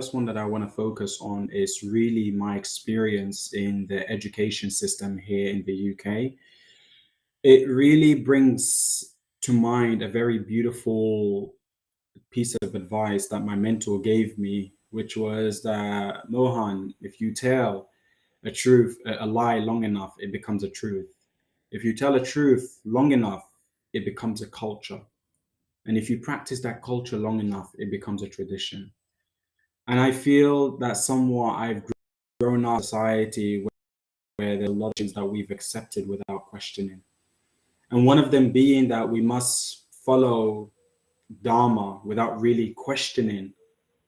first one that I want to focus on is really my experience in the education system here in the UK. It really brings to mind a very beautiful piece of advice that my mentor gave me, which was that, Mohan, if you tell a lie long enough, it becomes a truth. If you tell a truth long enough, it becomes a culture. And if you practice that culture long enough, it becomes a tradition. And I feel that somewhat I've grown up in a society where there are a lot of things that we've accepted without questioning. And one of them being that we must follow Dharma without really questioning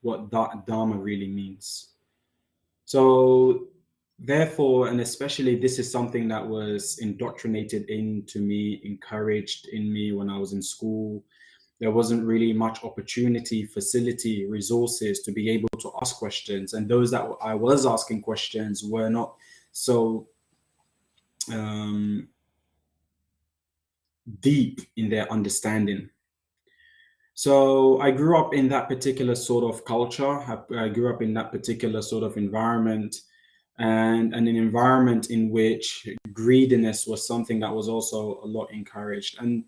what Dharma really means. So, therefore, and especially this is something that was indoctrinated into me, encouraged in me when I was in school. There wasn't really much opportunity, facility, resources to be able to ask questions. And those that I was asking questions were not so deep in their understanding. So I grew up in that particular sort of culture. I grew up in that particular sort of environment, and an environment in which greediness was something that was also a lot encouraged. And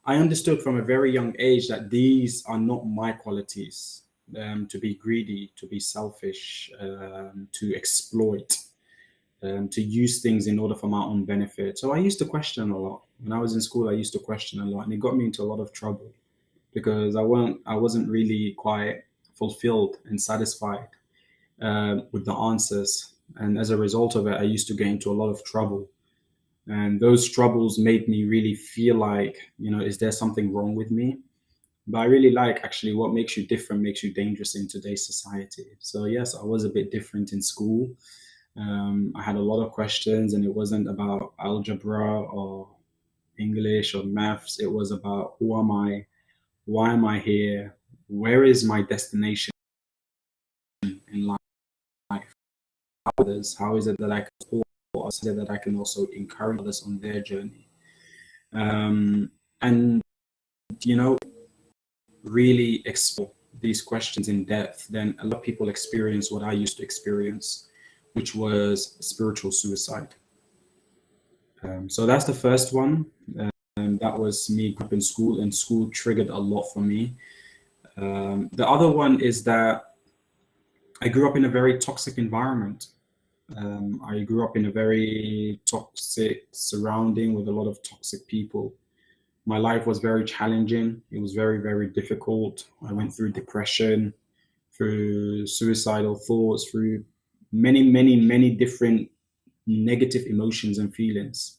I understood from a very young age that these are not my qualities, to be greedy, to be selfish, to exploit, to use things in order for my own benefit. So I used to question a lot. When I was in school, I used to question a lot, and it got me into a lot of trouble because I wasn't really quite fulfilled and satisfied with the answers. And as a result of it, I used to get into a lot of trouble. And those troubles made me really feel like, is there something wrong with me? But I really like actually what makes you different makes you dangerous in today's society. So yes, I was a bit different in school. I had a lot of questions, and it wasn't about algebra or English or maths. It was about, who am I? Why am I here? Where is my destination in life? Others? How is it that I can support others? How is it that I can also encourage others on their journey? And really explore these questions in depth, then a lot of people experience what I used to experience, which was spiritual suicide. So that's the first one. That was me growing up in school, and school triggered a lot for me. The other one is that I grew up in a very toxic environment. I grew up in a very toxic surrounding with a lot of toxic people. My life was very challenging. It was very, very difficult. I went through depression, through suicidal thoughts, through many, many, many different negative emotions and feelings.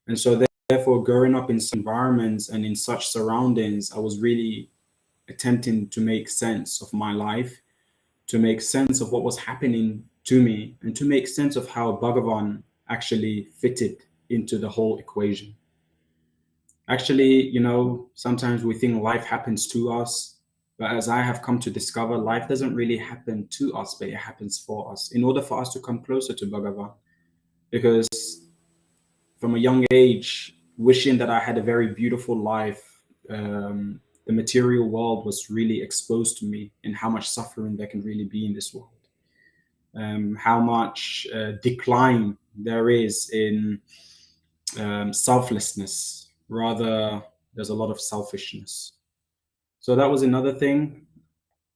And so therefore, growing up in such environments and in such surroundings, I was really attempting to make sense of my life, to make sense of what was happening to me, and to make sense of how Bhagavan actually fitted into the whole equation. Actually, sometimes we think life happens to us, but as I have come to discover, life doesn't really happen to us, but it happens for us in order for us to come closer to Bhagavan. Because from a young age, wishing that I had a very beautiful life, the material world was really exposed to me, and how much suffering there can really be in this world. How much decline there is in selflessness. Rather, there's a lot of selfishness. So that was another thing.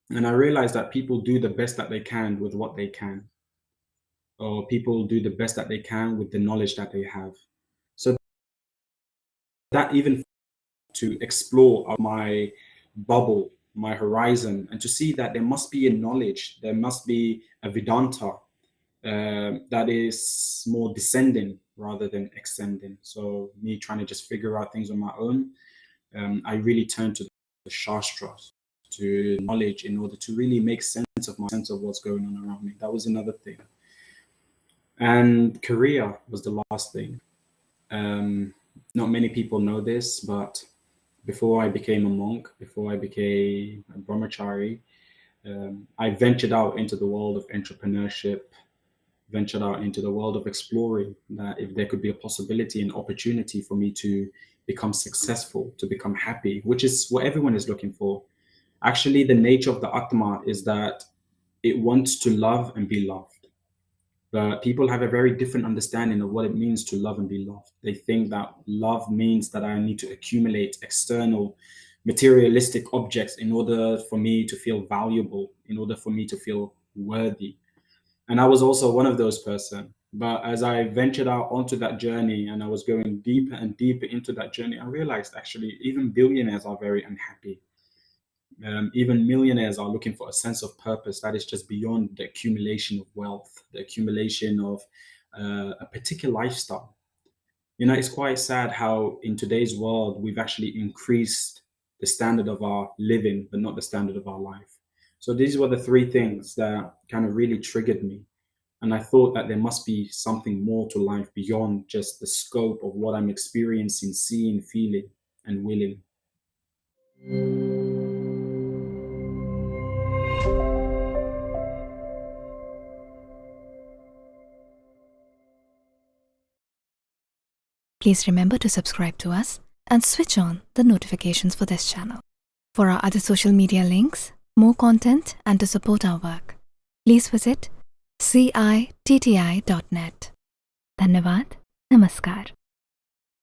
And I realized that people do the best that they can with what they can, or people do the best that they can with the knowledge that they have. So that even to explore my bubble, my horizon, and to see that there must be a knowledge, there must be a Vedanta that is more descending rather than ascending. So me trying to just figure out things on my own, I really turned to the Shastras, to knowledge, in order to really make sense of what's going on around me. That was another thing. And career was the last thing. Not many people know this, but before I became a monk, before I became a brahmachari, I ventured out into the world of entrepreneurship, ventured out into the world of exploring that if there could be a possibility and opportunity for me to become successful, to become happy, which is what everyone is looking for. Actually, the nature of the Atma is that it wants to love and be loved. But people have a very different understanding of what it means to love and be loved. They think that love means that I need to accumulate external materialistic objects in order for me to feel valuable, in order for me to feel worthy. And I was also one of those person. But as I ventured out onto that journey and I was going deeper and deeper into that journey, I realized actually even billionaires are very unhappy. Even millionaires are looking for a sense of purpose that is just beyond the accumulation of wealth, the accumulation of a particular lifestyle. It's quite sad how in today's world we've actually increased the standard of our living, but not the standard of our life. So these were the three things that kind of really triggered me. And I thought that there must be something more to life beyond just the scope of what I'm experiencing, seeing, feeling, and willing. Please remember to subscribe to us and switch on the notifications for this channel. For our other social media links, more content, and to support our work, please visit citti.net. Dhanyavad. Namaskar.